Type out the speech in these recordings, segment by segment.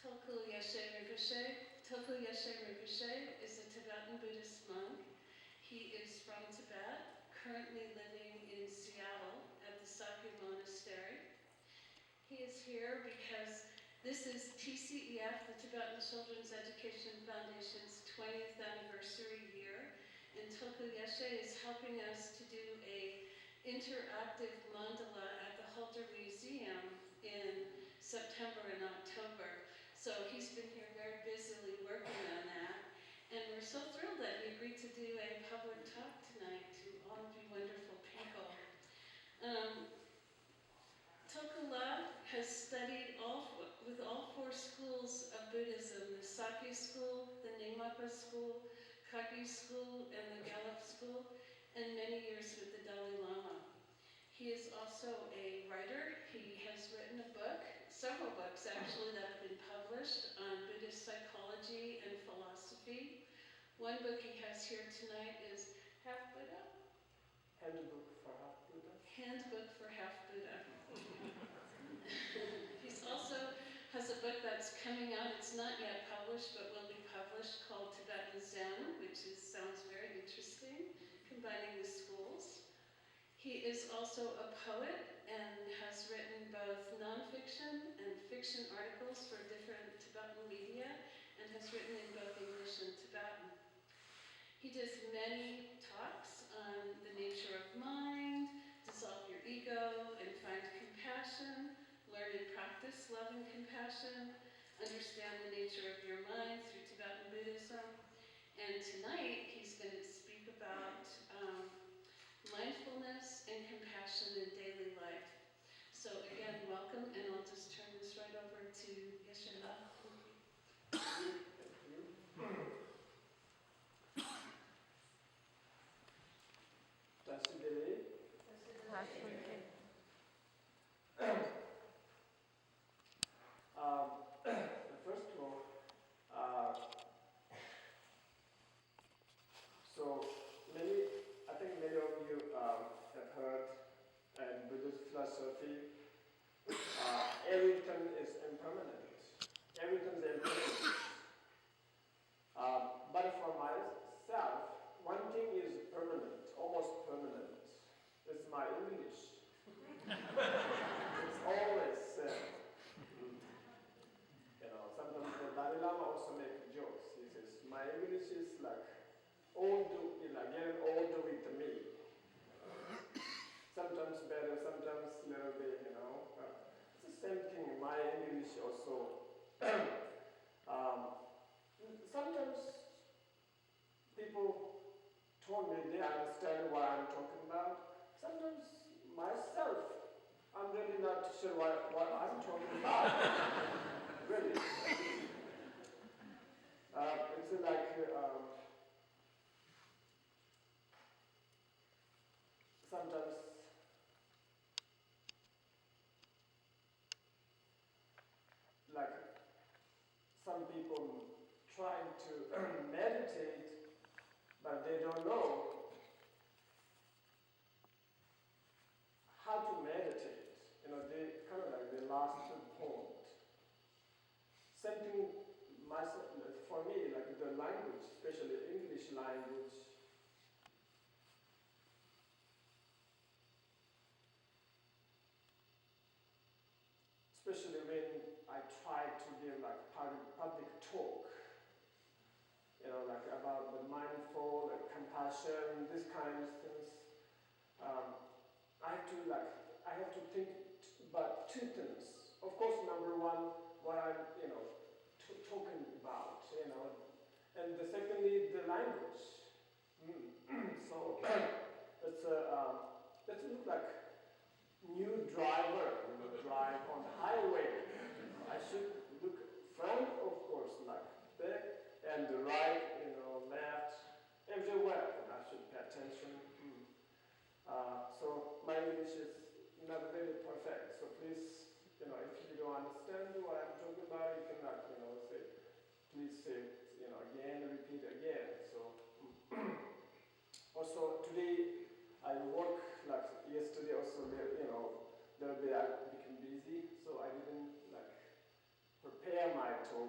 Tulku Yeshi Rinpoche. Tulku Yeshi Rinpoche is a Tibetan Buddhist monk. He is from Tibet, currently living in Seattle at the Sakya Monastery. He is here because this is TCEF, the Tibetan Children's Education Foundation's 20th anniversary year, and Tulku Yeshi is helping us to do a interactive mandala at the Halter Museum in September and October. So he's been here very busily working on that. And we're so thrilled that he agreed to do a public talk tonight to all of you wonderful people. Tulku has studied with all four schools of Buddhism, the Sakya school, the Nyingmapa school, Kagyu school, and the Gelug school, and many years with the Dalai Lama. He is also a writer. He has written a book, several books actually, that have been published on Buddhist psychology and philosophy. One book he has here tonight is Half Buddha? Handbook for Half Buddha. Handbook for Half Buddha. He also has a book that's coming out. It's not yet published, but will be published, called Tibetan Zen, which sounds very interesting, combining the schools. He is also a poet and has written both nonfiction and fiction articles for different Tibetan media, and has written in both English and Tibetan. He does many talks on the nature of mind, dissolve your ego and find compassion, learn and practice love and compassion, understand the nature of your mind through Tibetan Buddhism. And tonight he's going to speak about mindfulness and compassion in daily life. So again, welcome, and I'll just turn this right over to Yeshua. First of all, so I think many of you have heard in Buddhist philosophy, everything is impermanent. Everything is impermanent. But for myself, one thing is permanent, almost permanent. It's my English. It's always sometimes the Dalai Lama also makes jokes. He says, my English is like getting older with me. Sometimes better, sometimes a little bit, It's the same thing, my English also. Sometimes people told me they understand what I'm talking about. Sometimes myself, I'm really not sure what I'm talking about. Really. It's like sometimes like some people trying to meditate, but they don't know how to meditate. They kind of like they lost the point. Something for me, like the language, especially English language, especially when I try to give like public talk, like about the mindful, like compassion, this kind of things. I have to think about two things. Of course, number one, what I'm, talking about, and the secondly, the language. So it's look like new driver, drive on the highway. I should look front, of course, like back, and the right, left, everywhere. I should pay attention. So my English is not really perfect. So please, if you don't understand what I'm talking about, you can say, please say, again, repeat again. So also today I work like yesterday. Also, I became busy, so I didn't prepare my talk.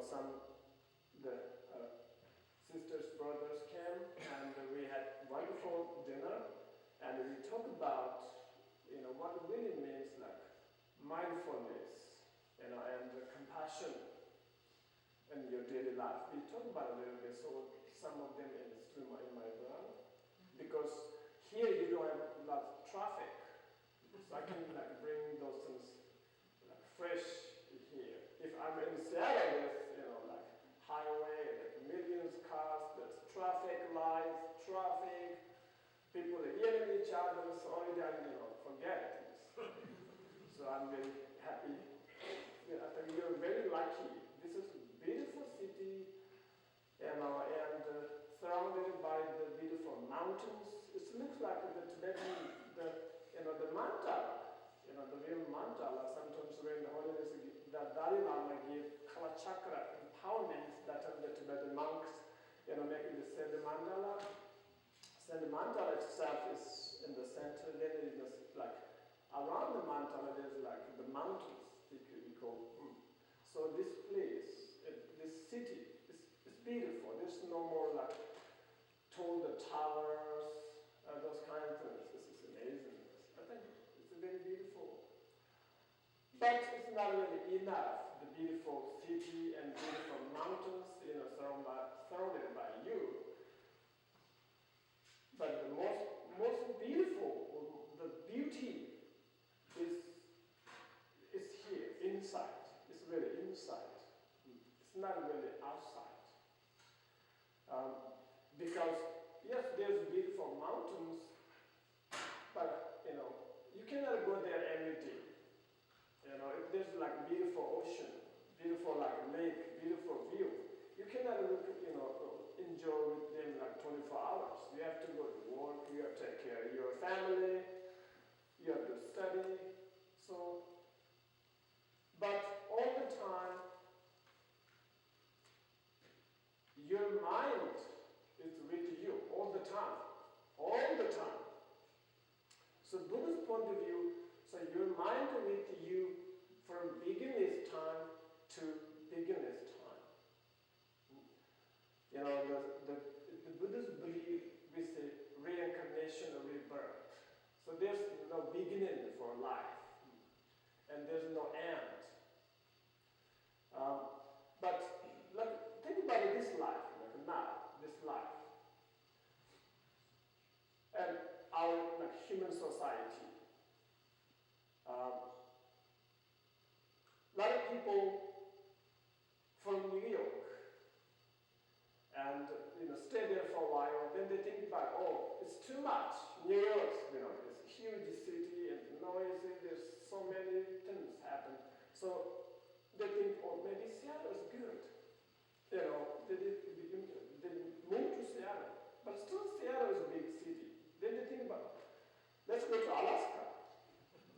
the sisters, brothers came, and we had wonderful dinner, and we talked about, what it really means, like mindfulness, and compassion in your daily life. We talked about it a little bit, so some of them is still in my brain, because here you don't have a lot of traffic, so I can like bring those things like fresh here. If I'm in Seattle, there's like highway, like millions of cars, there's traffic lights, traffic, people are yelling at each other, so already I forget things. So I'm very happy. I think you're very lucky. This is a beautiful city, and surrounded by the beautiful mountains. It looks like the Tibetan, the mandala, the real mandala. Sometimes when the holiness, the Dalai Lama give Kala Chakra empowerment that the Tibetan monks, making the send mandala. Send mandala itself is in the center. Then it is like around the mandala, there's like the mountains. We call. So this place, this city, is beautiful. There's no more like tall towers, those kind of things. This is amazing. I think it's very beautiful. But it's not really enough. The beautiful city and beautiful mountains, surrounded by you. But the most beautiful, the beauty is here, inside. It's really inside. It's not really outside. Because yes, there's beautiful mountains, but you cannot go there every day. If there's like beautiful ocean, beautiful like lake, beautiful view, you cannot enjoy with them like 24 hours. You have to go to work, you have to take care of your family, you have to study. So, but all the time, your mind is with you all the time. All the time. So Buddha's point of view, so your mind with you from beginner's time to beginner's time. The Buddhists believe with the reincarnation or rebirth. So there's no beginning for life. And there's no end. But think about this life, this life. And our human society. A lot of people from New York and stay there for a while, then they think about, it's too much. New York, it's a huge city and noisy, there's so many things happen. So they think, maybe Seattle is good. They move to Seattle, but still Seattle is a big city. Then they think about, let's go to Alaska.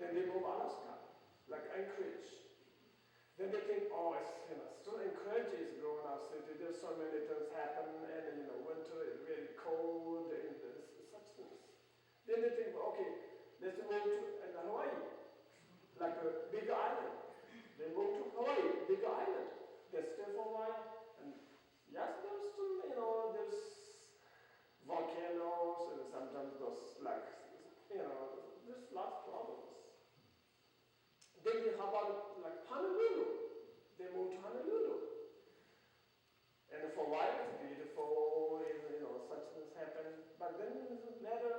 Then they move Alaska, like Anchorage. Then they think, it's still Anchorage is growing up city. There's so many things happen, and winter is really cold, and there's such things. Then they think, let's move to Hawaii, like a big island. They move to Hawaii, big island. They stay for a while, and yes, there's still, there's volcanoes, and sometimes those, there's lots of problems. Then how about Honolulu? They moved to Honolulu. And for a while it's beautiful, and such things happen. But then later,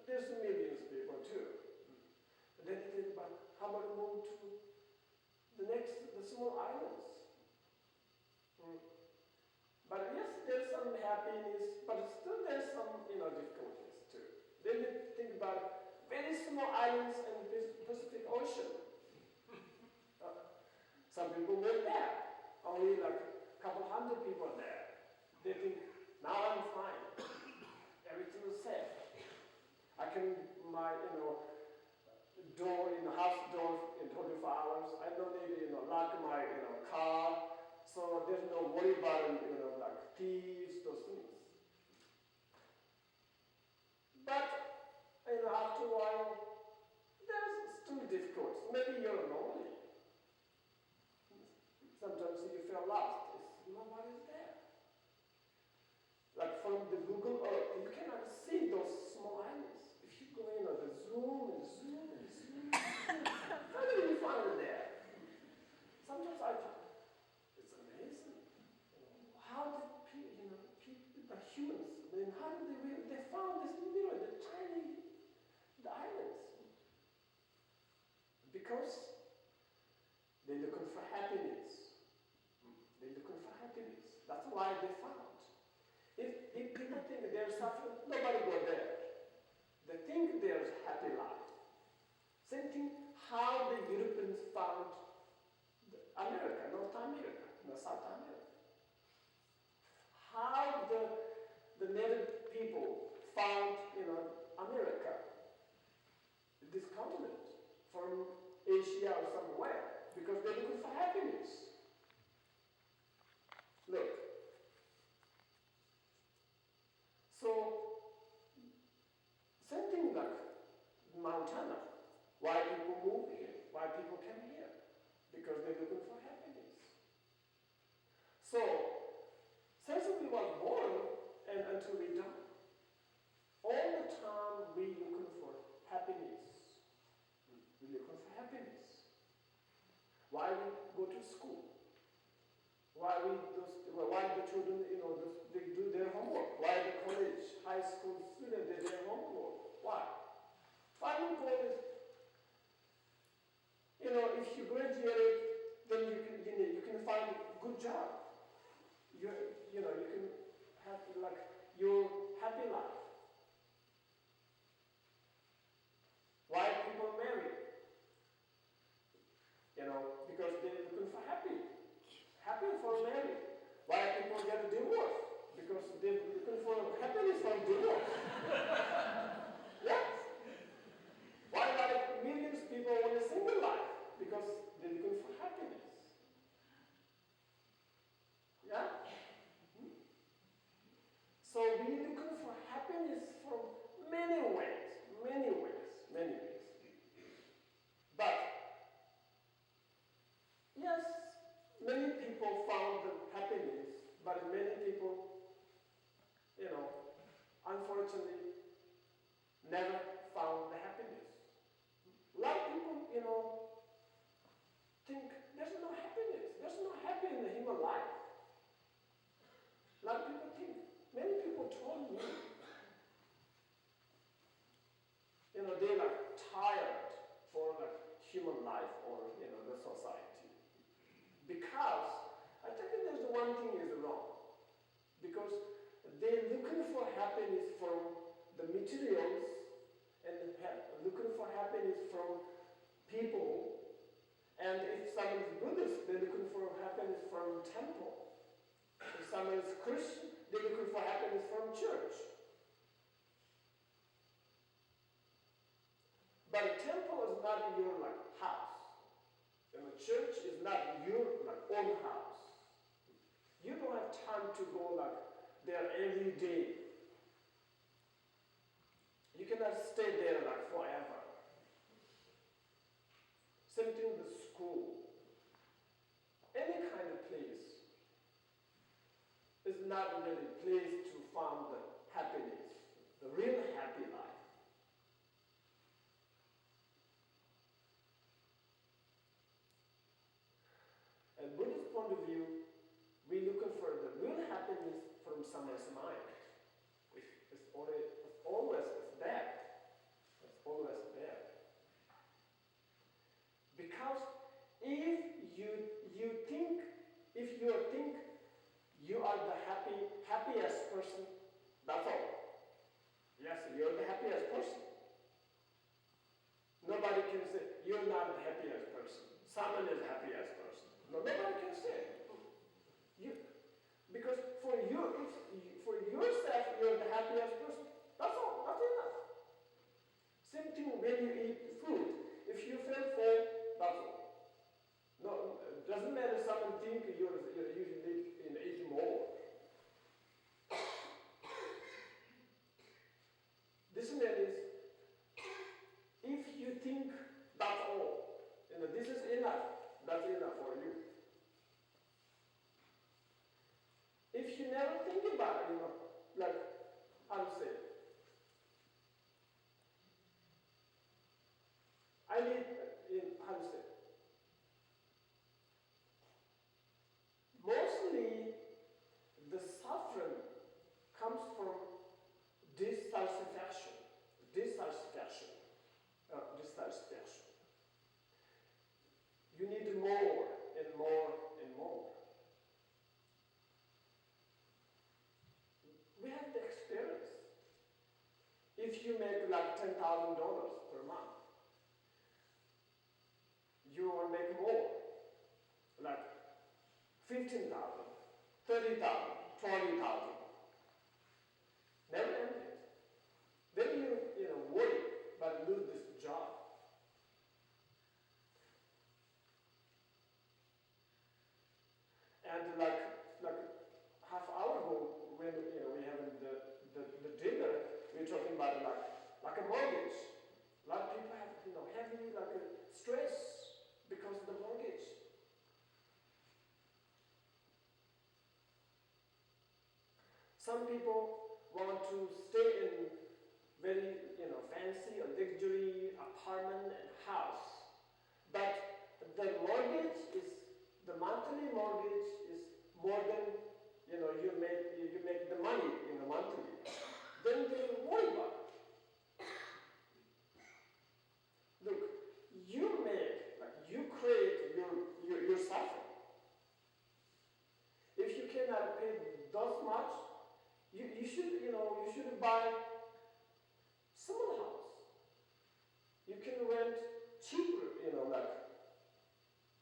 there's millions of people too. But then they think about how about move to the small islands. But yes, there's some happiness, but still there's some difficulties too. Then they think about very small islands in the Pacific Ocean. Some people live there, only a couple hundred people there. They think, now I'm fine, everything is safe. I can my house door in 24 hours. I don't need lock my car, so there's no worry about thieves, those things. But after a while, there's still difficult. Maybe you're lonely. Sometimes you feel lost. It's Nobody's there. Like from the Google Earth, you cannot see those small islands. If you go in, the zoom and zoom and zoom, how do you find it there? Sometimes I thought, it's amazing. How did people, the humans, how did they found this the tiny islands? Because they're looking for happiness. They're looking for happiness. That's why they found. If people think they're suffering, nobody go there. They think there's happy life. Same thing how the Europeans found America, North America, South America. How the native people found, America, this continent, from Asia or somewhere, because they're looking for happiness. Look. So, same thing like Montana. Why people move here? Why people come here? Because they're looking for happiness. So, since we were born and until we die, all the time we looking for happiness. We're looking for happiness. Why we go to school? Why the children, they do their homework? Why the college, high school students do their homework? Why? Why we go this? If you graduate, then you can find a good job. You can have your happy life. Why people marry? Because they're looking for happy for marriage. Why people get a divorce? Because they're looking for happiness from divorce. Yes. Why millions of people want a single life? Because they're looking for happiness. Yeah? So we're looking for happiness from many ways. But yes, many people found the happiness, but many people, unfortunately, never found the happiness. A lot of people, think there's no happiness. There's no happiness in the human life. A lot of people think. Many people told me, they're tired for human life or the society. Because I think there's one thing is wrong. Because they're looking for happiness from the materials and looking for happiness from people. And if someone is Buddhist, they're looking for happiness from temple. If someone is Christian, they're looking for happiness from church. But a temple is not your house. And a church is not your own house. You don't have time to go there every day. You cannot stay there forever. Same thing with school. Any kind of place is not really a place to find the happiness, the real happy life. And Buddhist point of view, we're looking for the real happiness from someone's mind. It's always there. It's always there. Because if you think you are the happiest person, that's all. Yes, you're the happiest person. Nobody can say you're not the happiest person. Someone is the happiest person. No, nobody can say. Because for yourself, you're the happiest person. That's all. That's enough. Same thing when you eat food. If you feel full, that's all. No, it doesn't matter. Someone think you need eat more. This means if you think that's all, this is enough. That's enough for you. 15,000, 30,000, 20,000. Never ended. Then you worry, but lose this job. And like half hour ago, when we having the dinner, we're talking about like a mortgage. A lot of people have heavy stress because of the mortgage. Some people want to stay in very fancy or luxury apartment and house, but the monthly mortgage is more than you make the money monthly. Then they worry about it. Look, you create your suffering. If you cannot pay that much, you should buy small house. You can rent cheaper,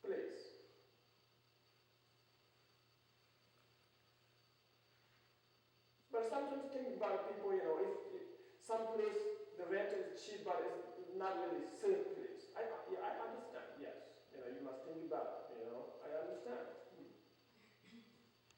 place. But sometimes think about people, if some place the rent is cheap, but it's not really safe place. I understand. Yes, you must think about